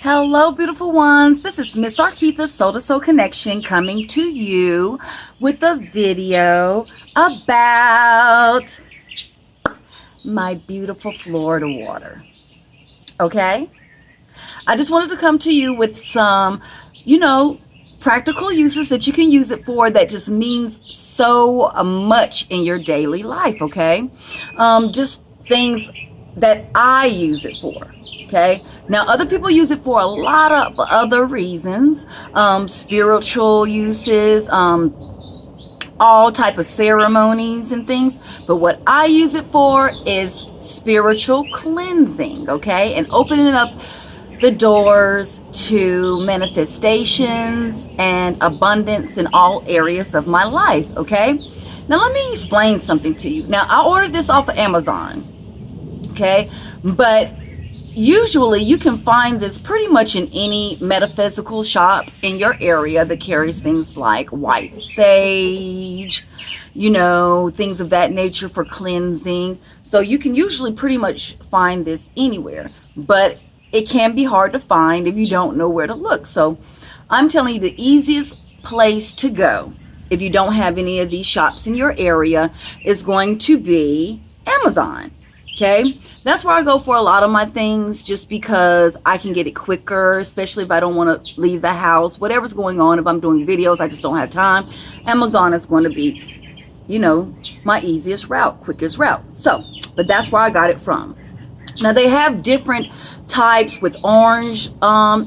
Hello, beautiful ones. This is Miss Arkeitha Soul to Soul Connection coming to you with a video about my beautiful Florida water. Okay? I just wanted to come to you with some, practical uses that you can use it for that just means so much in your daily life. Okay? Just things that I use it for. Okay, now other people use it for a lot of other reasons, spiritual uses, all type of ceremonies and things, but what I use it for is spiritual cleansing. Okay, and opening up the doors to manifestations and abundance in all areas of my life. Okay, now let me explain something to you. Now I ordered this off of Amazon. Okay, but usually you can find this pretty much in any metaphysical shop in your area that carries things like white sage, things of that nature for cleansing. So you can usually pretty much find this anywhere, but it can be hard to find if you don't know where to look. So I'm telling you, the easiest place to go if you don't have any of these shops in your area is going to be Amazon. Okay, that's where I go for a lot of my things, just because I can get it quicker, especially if I don't want to leave the house, whatever's going on. If I'm doing videos, I just don't have time. Amazon is going to be, my easiest route, quickest route. So, but that's where I got it from. Now they have different types with orange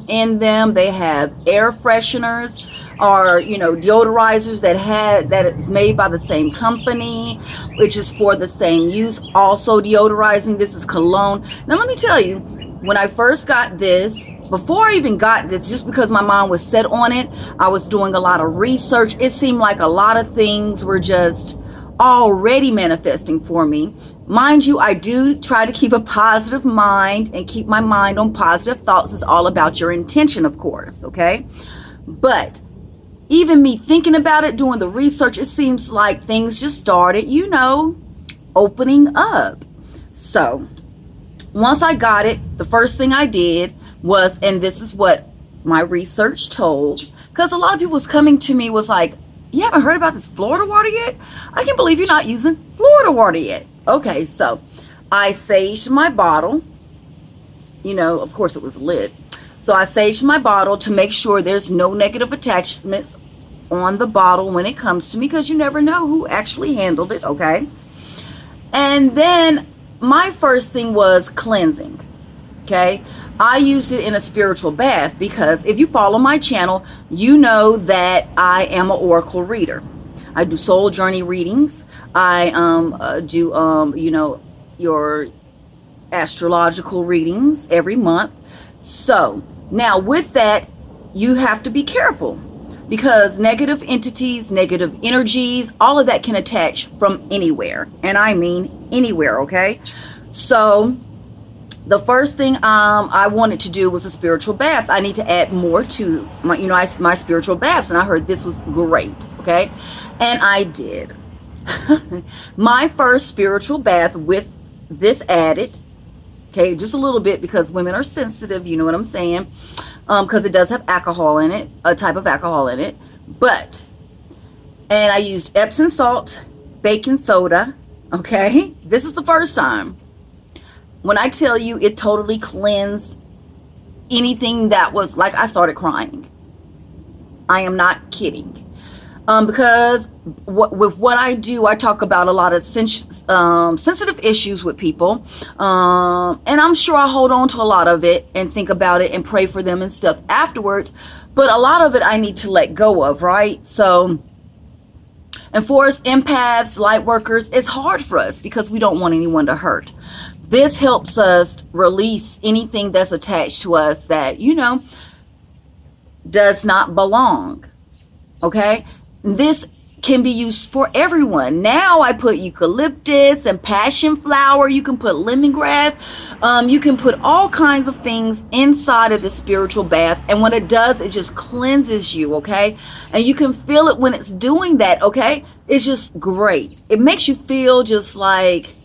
in them. They have air fresheners, or deodorizers that it's made by the same company, which is for the same use, also deodorizing. This is cologne. Now let me tell you, when I first got this, before I even got this, just because my mind was set on it, I was doing a lot of research. It seemed like a lot of things were just already manifesting for me. Mind you, I do try to keep a positive mind and keep my mind on positive thoughts. It's all about your intention, of course. Okay, but even me thinking about it, doing the research, it seems like things just started, opening up. So once I got it, the first thing I did was, and this is what my research told, because a lot of people was coming to me was like, you haven't heard about this Florida water yet? I can't believe you're not using Florida water yet. Okay, so I saged my bottle. Of course it was lit. So I saged my bottle to make sure there's no negative attachments on the bottle when it comes to me, because you never know who actually handled it. Okay, and then my first thing was cleansing. Okay, I used it in a spiritual bath, because if you follow my channel, you know that I am an oracle reader. I do soul journey readings. I do your astrological readings every month. So now with that, you have to be careful, because negative entities, negative energies, all of that can attach from anywhere. And I mean anywhere. Okay, so the first thing I wanted to do was a spiritual bath. I need to add more to my spiritual baths, and I heard this was great. Okay, and I did. My first spiritual bath with this added. Okay, just a little bit, because women are sensitive, you know what I'm saying? Because it does have alcohol in it, a type of alcohol in it. And I used Epsom salt, baking soda. Okay, this is the first time. When I tell you, it totally cleansed anything that was like, I started crying. I am not kidding. Because with what I do, I talk about a lot of sensitive issues with people. And I'm sure I hold on to a lot of it and think about it and pray for them and stuff afterwards. But a lot of it I need to let go of, right? So, and for us empaths, light workers, it's hard for us because we don't want anyone to hurt. This helps us release anything that's attached to us that, does not belong. Okay? This can be used for everyone. Now I put eucalyptus and passion flower. You can put lemongrass. You can put all kinds of things inside of the spiritual bath. And what it does, it just cleanses you, okay? And you can feel it when it's doing that, okay? It's just great. It makes you feel just like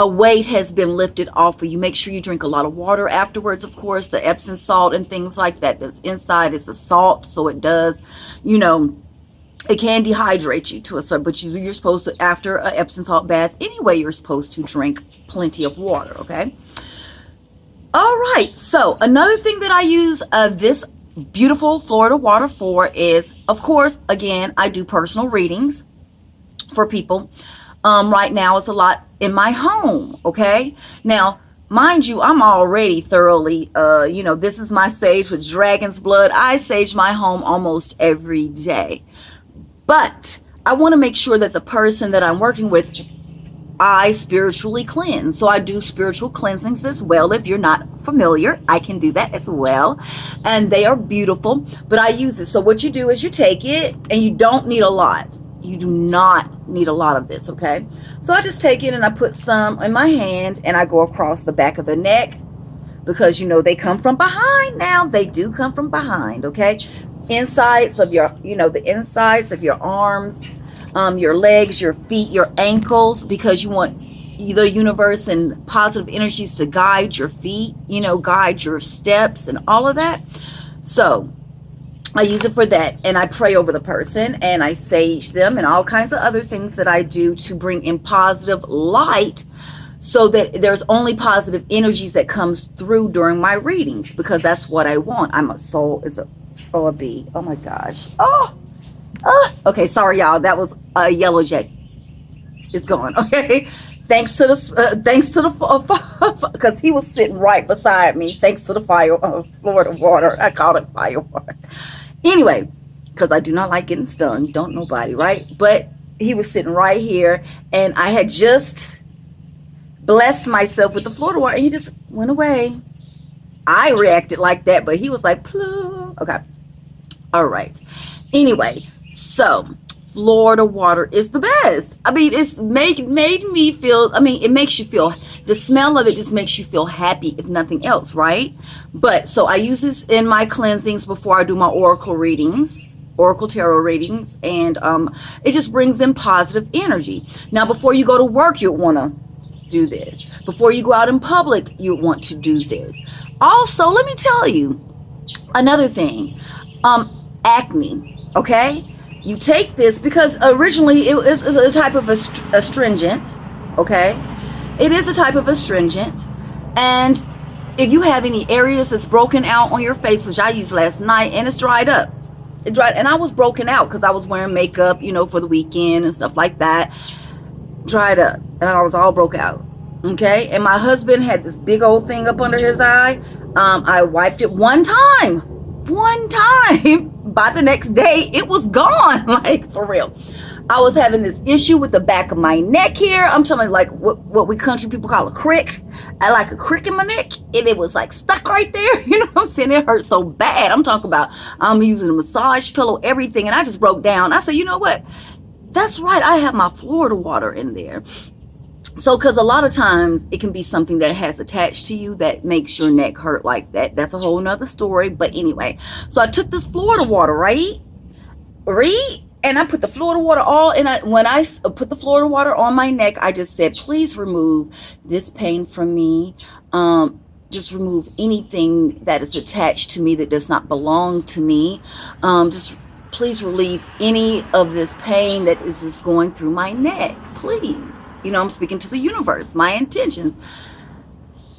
a weight has been lifted off of you. Make sure you drink a lot of water afterwards, of course. The Epsom salt and things like that that's inside is a salt, so it does, you know, it can dehydrate you to a certain, but you're supposed to, after an Epsom salt bath anyway, you're supposed to drink plenty of water, okay? All right, so another thing that I use this beautiful Florida water for is, of course, again, I do personal readings for people. Right now it's a lot in my home, okay? Now, mind you, I'm already thoroughly, you know, this is my sage with dragon's blood. I sage my home almost every day. But I want to make sure that the person that I'm working with, I spiritually cleanse. So I do spiritual cleansings as well. If you're not familiar, I can do that as well. And they are beautiful, but I use it. So what you do is you take it, and you don't need a lot. You do not need a lot of this, okay? So I just take it and I put some in my hand, and I go across the back of the neck, because, you know, they come from behind now. They do come from behind, okay? Insides of your, you know, the insides of your arms, your legs, your feet, your ankles, because you want the universe and positive energies to guide your feet, you know, guide your steps and all of that. So I use it for that, and I pray over the person, and I sage them, and all kinds of other things that I do to bring in positive light, so that there's only positive energies that comes through during my readings, because that's what I want. I'm a soul is a bee. Oh my gosh. Okay, sorry y'all, that was a yellow jay. It's gone. Okay, thanks to the because he was sitting right beside me, thanks to the Florida water. I called it fire water anyway, because I do not like getting stung, don't nobody, right? But he was sitting right here, and I had just blessed myself with the Florida water, and he just went away. I reacted like that, but he was like, ploo. Okay, all right. Anyway, so Florida water is the best. I mean, it's made me feel, I mean, it makes you feel, the smell of it just makes you feel happy, if nothing else, right? But so I use this in my cleansings before I do my oracle readings, oracle tarot readings, and it just brings in positive energy. Now, before you go to work, you want to do this. Before you go out in public, you want to do this. Also, let me tell you another thing. Acne, okay? You take this, because originally it is a type of astringent, okay? It is a type of astringent, and if you have any areas that's broken out on your face, which I used last night, and it's dried up, it dried, and I was broken out because I was wearing makeup, you know, for the weekend and stuff like that, dried up, and I was all broke out, okay? And my husband had this big old thing up under his eye. I wiped it one time. By the next day, it was gone. Like, for real. I was having this issue with the back of my neck here. I'm telling you, like what we country people call a crick. I like a crick in my neck, and it was like stuck right there. You know what I'm saying? It hurt so bad. I'm talking about, I'm using a massage pillow, everything, and I just broke down. I said, you know what? That's right. I have my Florida water in there. So, because a lot of times it can be something that has attached to you that makes your neck hurt like that. That's a whole nother story. But anyway, so I took this Florida water, right? And I put the Florida water all, and when I put the Florida water on my neck, I just said, please remove this pain from me. Just remove anything that is attached to me that does not belong to me. Just please relieve any of this pain that is just going through my neck, please. You know, I'm speaking to the universe, my intentions.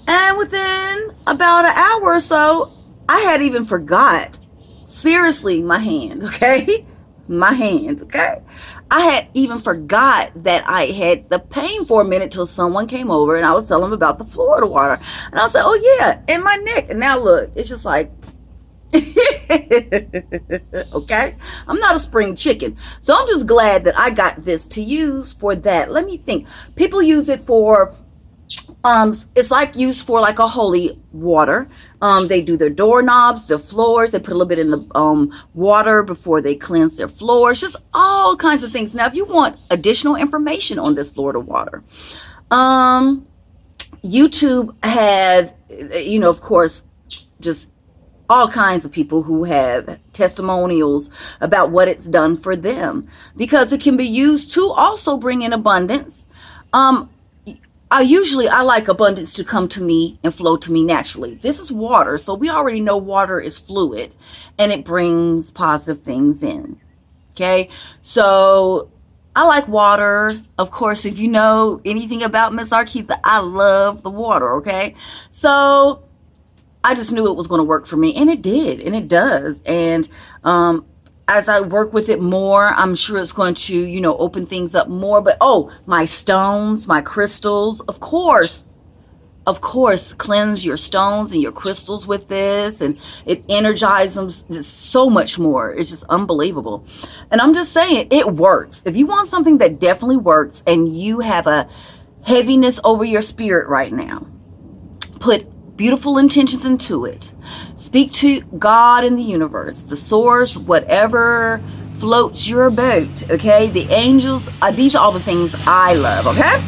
And within about an hour or so, I had even forgot, seriously, my hand, okay? My hand, okay? I had even forgot that I had the pain for a minute till someone came over and I was telling them about the Florida water. And I was like, oh yeah, in my neck. And now look, it's just like, okay, I'm not a spring chicken, so I'm just glad that I got this to use for that. Let me think. People use it for it's like used for like a holy water. They do their doorknobs, their floors. They put a little bit in the water before they cleanse their floors. Just all kinds of things. Now, if you want additional information on this Florida water, YouTube have, you know, of course, just all kinds of people who have testimonials about what it's done for them, because it can be used to also bring in abundance. I like abundance to come to me and flow to me naturally. This is water, so we already know water is fluid and it brings positive things in. Okay, so I like water. Of course, if you know anything about Miss Arkeetha, I love the water. Okay, so I just knew it was going to work for me, and it did, and it does. And as I work with it more, I'm sure it's going to, you know, open things up more. But oh, my stones, my crystals, of course, cleanse your stones and your crystals with this, and it energizes them so much more. It's just unbelievable. And I'm just saying, it works. If you want something that definitely works and you have a heaviness over your spirit right now, put beautiful intentions into it. Speak to God in the universe, the source, whatever floats your boat. Okay, the angels, these are all the things I love. Okay,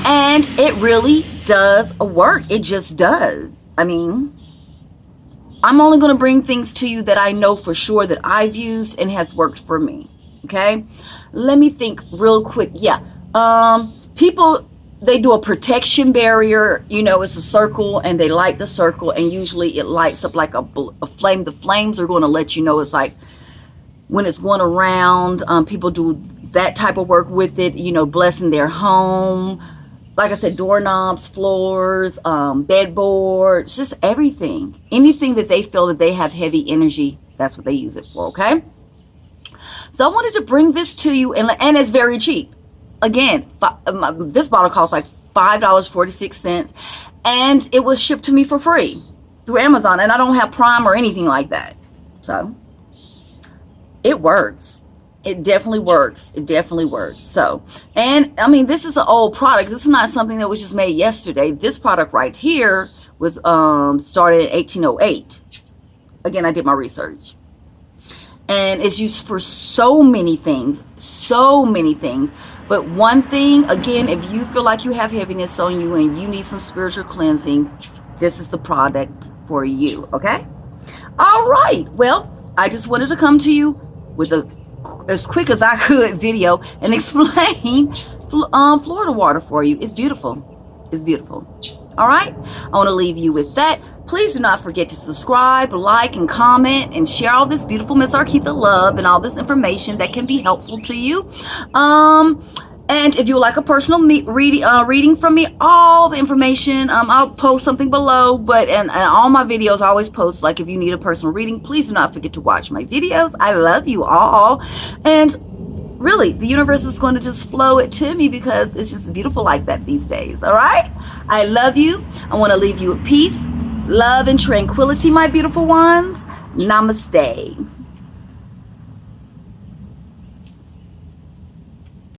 and it really does work. It just does. I mean, I'm only going to bring things to you that I know for sure that I've used and has worked for me. Okay, let me think real quick. Yeah, people, they do a protection barrier, you know, it's a circle, and they light the circle, and usually it lights up like a flame. The flames are going to let you know, it's like when it's going around. People do that type of work with it, you know, blessing their home. Like I said, doorknobs, floors, bedboards, just everything. Anything that they feel that they have heavy energy, that's what they use it for, okay? So I wanted to bring this to you, and it's very cheap. Again, this bottle costs like $5.46, and it was shipped to me for free through Amazon, and I don't have Prime or anything like that. So it works. It definitely works. It definitely works. So, and I mean, this is an old product. This is not something that was just made yesterday. This product right here was started in 1808. Again, I did my research. And it's used for so many things. So many things. But one thing, again, if you feel like you have heaviness on you and you need some spiritual cleansing, this is the product for you, okay? All right. Well, I just wanted to come to you with as quick as I could video and explain Florida water for you. It's beautiful. It's beautiful. All right. I want to leave you with that. Please do not forget to subscribe, like, and comment, and share all this beautiful Miss Arkeetha love and all this information that can be helpful to you. And if you would like a personal reading from me, all the information, I'll post something below. But and all my videos I always post, like, if you need a personal reading, please do not forget to watch my videos. I love you all. And really, the universe is going to just flow it to me because it's just beautiful like that these days. All right? I love you. I want to leave you with peace, love, and tranquility, my beautiful ones. Namaste.